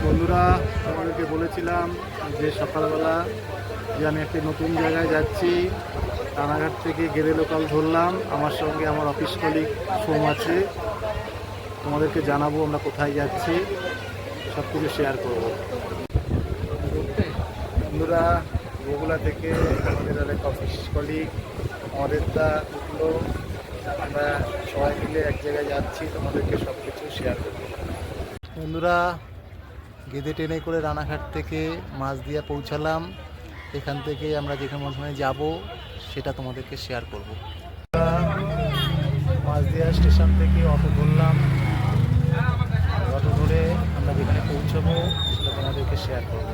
বন্ধুরা, তোমাদেরকে বলেছিলাম যে সকালবেলা যে আমি একটি নতুন জায়গায় যাচ্ছি। রানাঘাট থেকে গেদে লোকাল ধরলাম, আমার সঙ্গে আমার অফিস কলিগ সোম আছে। তোমাদেরকে জানাবো আমরা কোথায় যাচ্ছি, সব কিছু শেয়ার করবো। বন্ধুরা, বগুলা থেকে আমাদের অনেক অফিস কলিগ আমাদেরটা উঠলো, আমরা সবাই মিলে এক জায়গায় যাচ্ছি, তোমাদেরকে সব কিছু শেয়ার করবো। বন্ধুরা, গেদে ট্রেনে করে রানাঘাট থেকে মাঝদিয়া পৌঁছালাম। এখান থেকে আমরা যেখানে যাব সেটা তোমাদেরকে শেয়ার করব। মাঝদিয়া স্টেশন থেকে অটো ধরলাম, অটো ধরে আমরা যেখানে পৌঁছাবো সেটা তোমাদেরকে শেয়ার করব।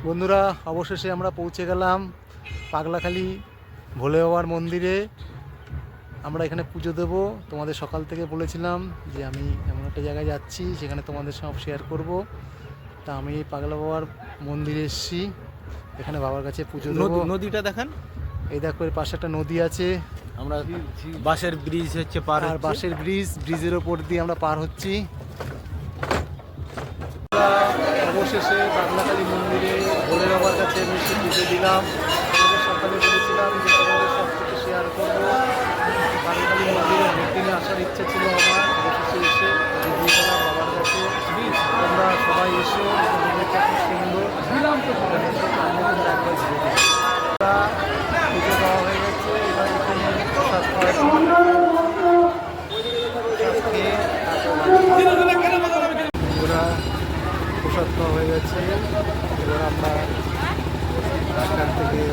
বন্ধুরা, অবশেষে আমরা পৌঁছে গেলাম পাগলাখালি ভোলে বাবার মন্দিরে। আমরা এখানে পুজো দেবো। তোমাদের সকাল থেকে বলেছিলাম যে আমি এমন একটা জায়গায় যাচ্ছি, সেখানে তোমাদের সব শেয়ার করব। তা আমি পাগলা বাবার মন্দিরে এসেছি, এখানে বাবার কাছে পুজো দেবো। নদীটা দেখেন, এই দেখো এর পাশে একটা নদী আছে। আমরা বাঁশের ব্রিজ হচ্ছে পার, আর বাঁশের ব্রিজের ওপর দিয়ে আমরা পার হচ্ছি। অবশেষে পাগলাখালি মন্দিরে ভোলে বাবার কাছে মিষ্টি পুজো দিলাম। তোমাদের সকালে বলেছিলাম যে তোমাদের সব কিছু শেয়ার করবো। পাগলাখালি মন্দিরে অনেকদিনে আসার ইচ্ছা ছিল আমার, অবশেষে এসে পুজো দিয়ে গেলাম বাবার কাছে। তোমরা সবাই এসো, মন্দিরটা খুব সুন্দর। একবার ঘুরে দেখো। পুজো দেওয়া হয়ে গেছে, এবার এখানে প্রসাদ প্রসাদ খাওয়া হয়ে গেছে। এবার আমরা রাস্তার থেকে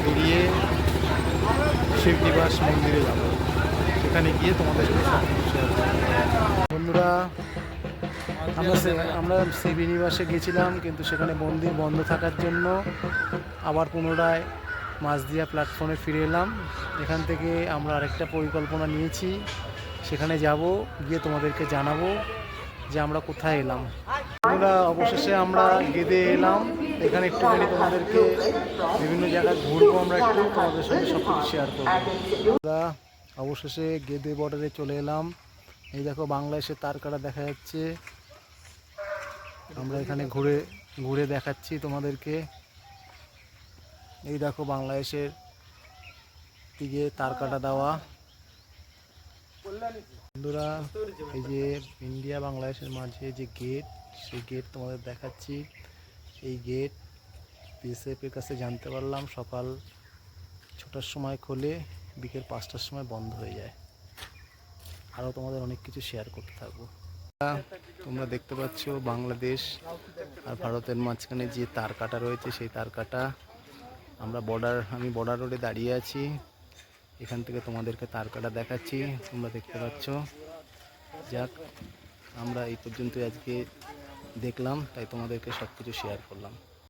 বেরিয়ে শিবনিবাস মন্দিরে যাব, সেখানে গিয়ে তোমাদের সাথে সব কিছু শেয়ার করব। বন্ধুরা, আমরা শিবনিবাসে গেছিলাম, কিন্তু সেখানে মন্দির বন্ধ থাকার জন্য আবার পুনরায় মাঝদিয়া প্ল্যাটফর্মে ফিরে এলাম। এখান থেকে আমরা আরেকটা পরিকল্পনা নিয়েছি, সেখানে যাব, গিয়ে তোমাদেরকে জানাবো যে আমরা কোথায় এলাম। আমরা অবশেষে আমরা গেদে এলাম, এখানে একটুখানি তোমাদেরকে বিভিন্ন জায়গায় ঘুরবো, আমরা একটু তোমাদের সঙ্গে সব কিছু শেয়ার করবো। আমরা অবশেষে গেদে বর্ডারে চলে এলাম। এই দেখো বাংলাদেশের তারকাটা দেখা যাচ্ছে। আমরা এখানে ঘুরে ঘুরে দেখাচ্ছি তোমাদেরকে। এই দেখো বাংলাদেশের দিকে তারকাটা দেওয়া। বন্ধুরা, এই যে ইন্ডিয়া বাংলাদেশের মাঝে যে গেট, সেই গেট তোমাদের দেখাচ্ছি। এই গেট বিএসএফের কাছে জানতে পারলাম সকাল 6টার সময় খোলে, বিকেল 5টার সময় বন্ধ হয়ে যায়। আরও তোমাদের অনেক কিছু শেয়ার করতে থাকবো। তোমরা দেখতে পাচ্ছ বাংলাদেশ আর ভারতের মাঝখানে যে তারকাটা রয়েছে, সেই তারকাটা আমি বর্ডার রোডে দাঁড়িয়ে আছি। এখান থেকে তোমাদেরকে তারকাটা দেখাচ্ছি, তোমরা দেখতে পাচ্ছ। যাক, আমরা এই পর্যন্ত আজকে দেখলাম, তাই তোমাদেরকে সব কিছু শেয়ার করলাম।